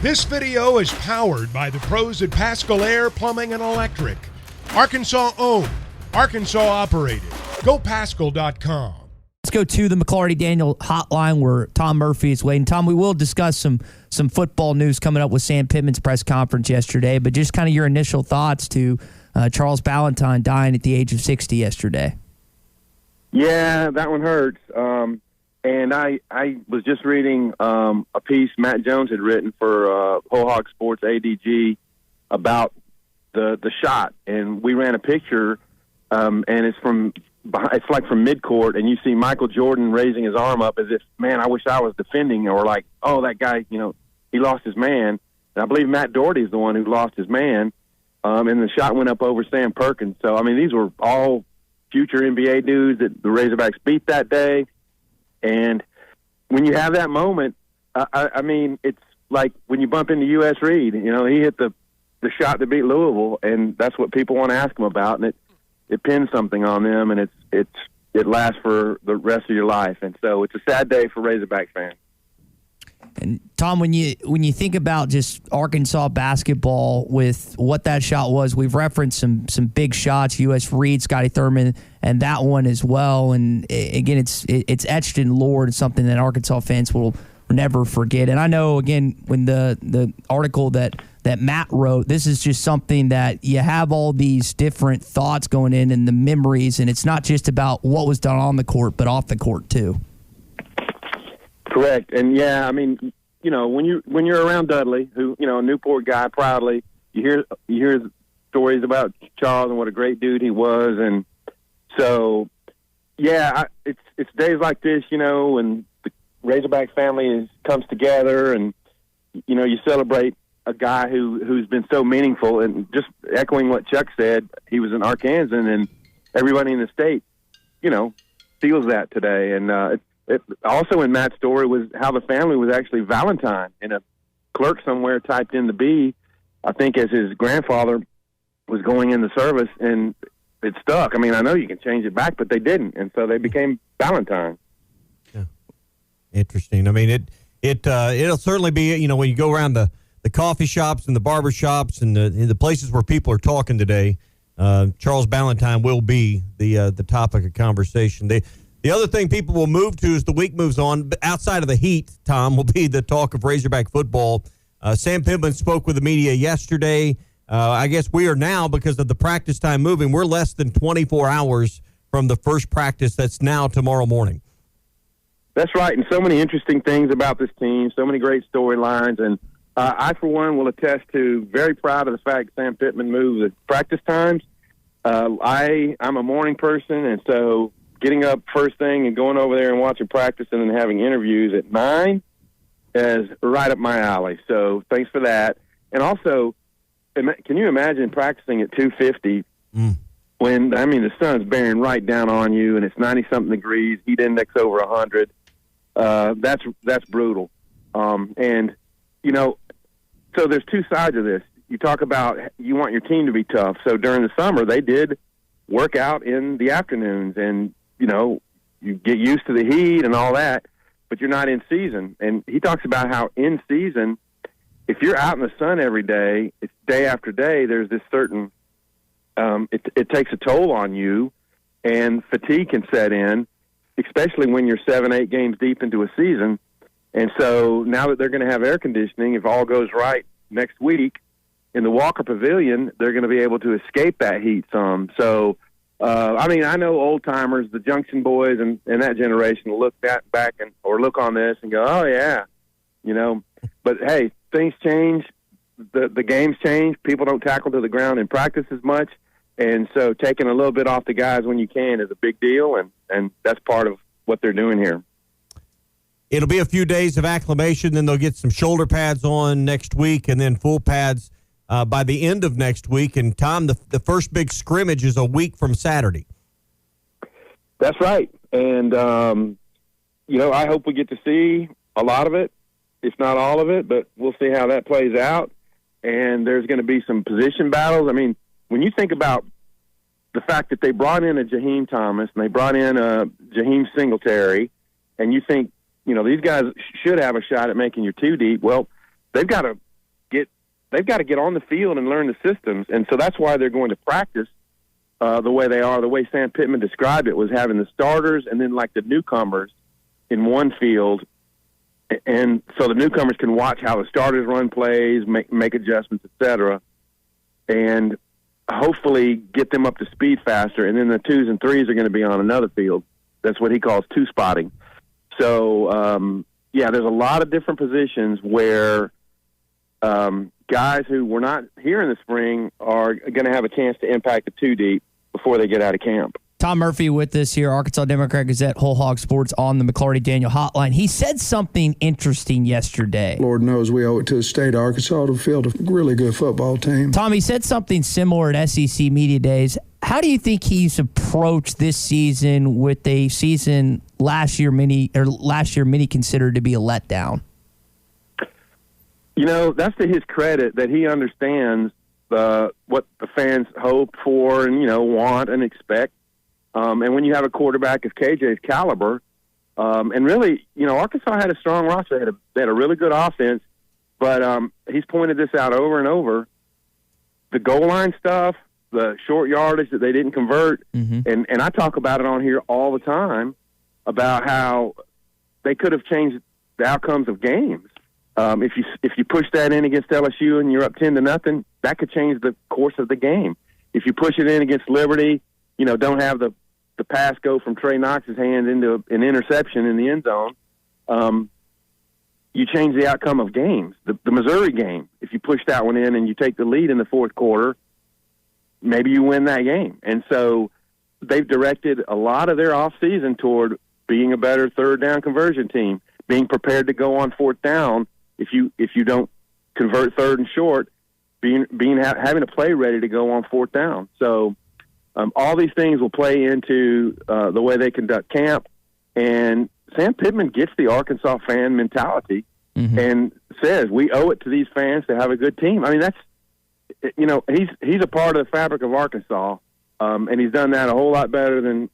This video is powered by the pros at Pascal Air Plumbing and Electric. Arkansas owned, Arkansas operated. GoPascal.com. Let's go to the McLarty Daniel hotline where Tom Murphy is waiting. Tom, we will discuss some football news coming up with Sam Pittman's press conference yesterday, but just kind of your initial thoughts to Charles Ballantyne dying at the age of 60 yesterday. Yeah, that one hurts. And I was just reading a piece Matt Jones had written for Hogs Sports ADG about the shot, and we ran a picture, and it's like from midcourt, and you see Michael Jordan raising his arm up as if, man, I wish I was defending, or like, oh, that guy, he lost his man. And I believe Matt Doherty is the one who lost his man, and the shot went up over Sam Perkins. So, I mean, these were all future NBA dudes that the Razorbacks beat that day. And when you have that moment, I mean, it's like when you bump into U.S. Reed. He hit the shot that beat Louisville, and that's what people want to ask him about, and it pins something on them, and it lasts for the rest of your life. And so it's a sad day for Razorback fans. And Tom, when you think about just Arkansas basketball with what that shot was, we've referenced some big shots, U.S. Reed, Scotty Thurman, and that one as well. And again, it's etched in lore. It's something that Arkansas fans will never forget. And I know, again, when the article that Matt wrote, this is just something that you have all these different thoughts going in and the memories, and it's not just about what was done on the court, but off the court too. Correct. And yeah, I mean, when you're around Dudley, who, a Newport guy, proudly, you hear stories about Charles and what a great dude he was. And so, yeah, it's days like this, when the Razorback family comes together, and, you celebrate a guy who's been so meaningful. And just echoing what Chuck said, he was an Arkansan, and everybody in the state, feels that today. And, it also in Matt's story was how the family was actually Valentine, and a clerk somewhere typed in the B, I think, as his grandfather was going in the service, and it stuck. I mean, I know you can change it back, but they didn't, and so they became Valentine. Yeah. Interesting. I mean, it'll certainly be, when you go around the coffee shops and the barber shops and the places where people are talking today, Charles Ballantyne will be the topic of conversation. The other thing people will move to as the week moves on, outside of the heat, Tom, will be the talk of Razorback football. Sam Pittman spoke with the media yesterday. I guess we are now, because of the practice time moving, we're less than 24 hours from the first practice that's now tomorrow morning. That's right, and so many interesting things about this team, so many great storylines. And I, for one, will attest to, very proud of the fact Sam Pittman moved the practice times. I'm a morning person, and so getting up first thing and going over there and watching practice and then having interviews at 9 is right up my alley. So thanks for that. And also, can you imagine practicing at 2:50 when, the sun's bearing right down on you and it's 90-something degrees, heat index over 100? That's brutal. And, so there's two sides of this. You talk about you want your team to be tough. So during the summer, they did work out in the afternoons, and you get used to the heat and all that, but you're not in season. And he talks about how in season, if you're out in the sun every day, it's day after day, there's this certain, it takes a toll on you, and fatigue can set in, especially when you're 7-8 games deep into a season. And so now that they're going to have air conditioning, if all goes right next week in the Walker Pavilion, they're going to be able to escape that heat some. So, I know old-timers, the Junction boys and that generation will look back or look on this and go, oh, yeah, But, hey, things change. The games change. People don't tackle to the ground in practice as much. And so taking a little bit off the guys when you can is a big deal, and that's part of what they're doing here. It'll be a few days of acclimation, then they'll get some shoulder pads on next week and then full pads by the end of next week. And, Tom, the first big scrimmage is a week from Saturday. That's right. And, I hope we get to see a lot of it, if not all of it, but we'll see how that plays out. And there's going to be some position battles. I mean, when you think about the fact that they brought in a Jaheim Thomas and they brought in a Jaheim Singletary, and you think, these guys should have a shot at making your two deep. Well, they've got a they've got to get on the field and learn the systems. And so that's why they're going to practice the way they are. The way Sam Pittman described it was having the starters and then like the newcomers in one field. And so the newcomers can watch how the starters run plays, make adjustments, etc., and hopefully get them up to speed faster. And then the 2s and 3s are going to be on another field. That's what he calls two-spotting. So, there's a lot of different positions where guys who were not here in the spring are going to have a chance to impact the 2 deep before they get out of camp. Tom Murphy with us here, Arkansas Democrat-Gazette, Whole Hog Sports on the McClarty Daniel Hotline. He said something interesting yesterday. Lord knows we owe it to the state of Arkansas to field a really good football team. Tom, he said something similar at SEC Media Days. How do you think he's approached this season with a season last year many considered to be a letdown? You know, that's to his credit that he understands what the fans hope for and, want and expect. And when you have a quarterback of KJ's caliber, and really, Arkansas had a strong roster. They had a really good offense, but he's pointed this out over and over. The goal line stuff, the short yardage that they didn't convert, and I talk about it on here all the time about how they could have changed the outcomes of games. If you push that in against LSU and you're up 10-0, that could change the course of the game. If you push it in against Liberty, don't have the pass go from Trey Knox's hand into an interception in the end zone, you change the outcome of games. The Missouri game, if you push that one in and you take the lead in the fourth quarter, maybe you win that game. And so they've directed a lot of their offseason toward being a better third down conversion team, being prepared to go on fourth down if you don't convert third and short, having a play ready to go on fourth down. So all these things will play into the way they conduct camp. And Sam Pittman gets the Arkansas fan mentality and says, we owe it to these fans to have a good team. I mean, that's, he's a part of the fabric of Arkansas, and he's done that a whole lot better than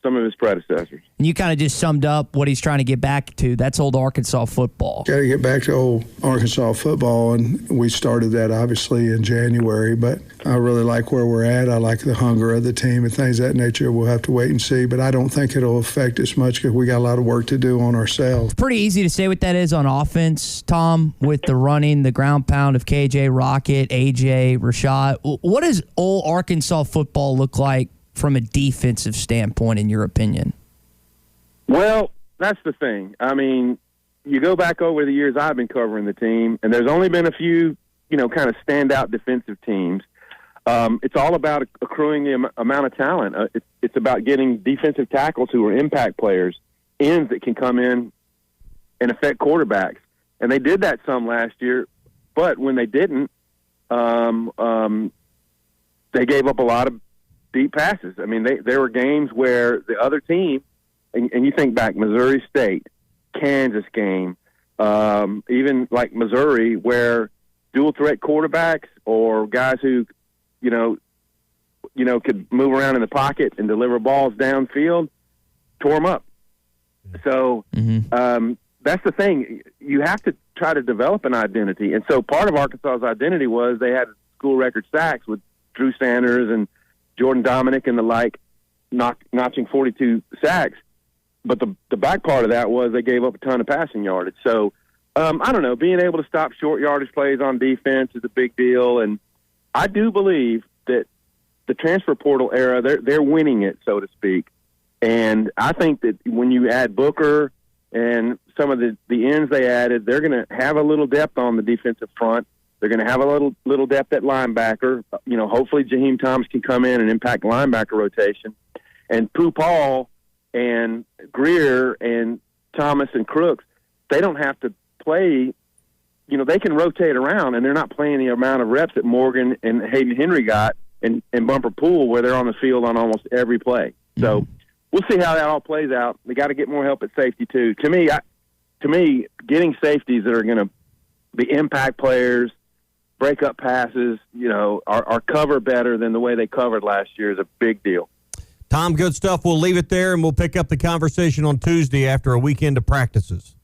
some of his predecessors. And you kind of just summed up what he's trying to get back to. That's old Arkansas football. Got to get back to old Arkansas football, and we started that obviously in January, but I really like where we're at. I like the hunger of the team and things of that nature. We'll have to wait and see, but I don't think it'll affect us much because we got a lot of work to do on ourselves. It's pretty easy to say what that is on offense, Tom, with the running, the ground pound of KJ, Rocket, AJ, Rashad. What does old Arkansas football look like from a defensive standpoint, in your opinion? Well, that's the thing. I mean, you go back over the years I've been covering the team, and there's only been a few, kind of standout defensive teams. It's all about accruing the amount of talent. It's about getting defensive tackles who are impact players, ends that can come in and affect quarterbacks. And they did that some last year, but when they didn't, they gave up a lot of deep passes. I mean, there were games where the other team, and you think back, Missouri State, Kansas game, even like Missouri, where dual threat quarterbacks or guys who, could move around in the pocket and deliver balls downfield, tore them up. So that's the thing. You have to try to develop an identity. And so part of Arkansas's identity was they had school record sacks with Drew Sanders and Jordan Dominic and the like, notching 42 sacks. But the back part of that was they gave up a ton of passing yardage. So, I don't know, being able to stop short yardage plays on defense is a big deal. And I do believe that the transfer portal era, they're winning it, so to speak. And I think that when you add Booker and some of the ends they added, they're going to have a little depth on the defensive front. They're going to have a little depth at linebacker. Hopefully Jaheim Thomas can come in and impact linebacker rotation. And Pooh Paul and Greer and Thomas and Crooks, they don't have to play. They can rotate around, and they're not playing the amount of reps that Morgan and Hayden Henry got and Bumper Pool, where they're on the field on almost every play. So we'll see how that all plays out. They got to get more help at safety too. To me, getting safeties that are going to be impact players, break up passes, are cover better than the way they covered last year is a big deal. Tom, good stuff. We'll leave it there, and we'll pick up the conversation on Tuesday after a weekend of practices.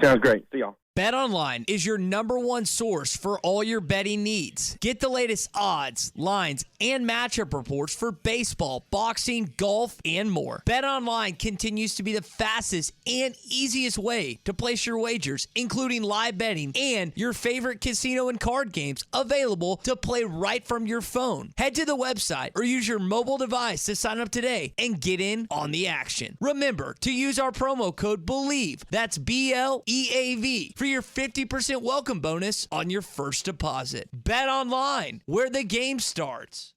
Sounds great. See y'all. BetOnline is your #1 source for all your betting needs. Get the latest odds, lines, and matchup reports for baseball, boxing, golf, and more. BetOnline continues to be the fastest and easiest way to place your wagers, including live betting and your favorite casino and card games available to play right from your phone. Head to the website or use your mobile device to sign up today and get in on the action. Remember to use our promo code BELIEVE, that's BLEAV, for your 50% welcome bonus on your first deposit. Bet online, where the game starts.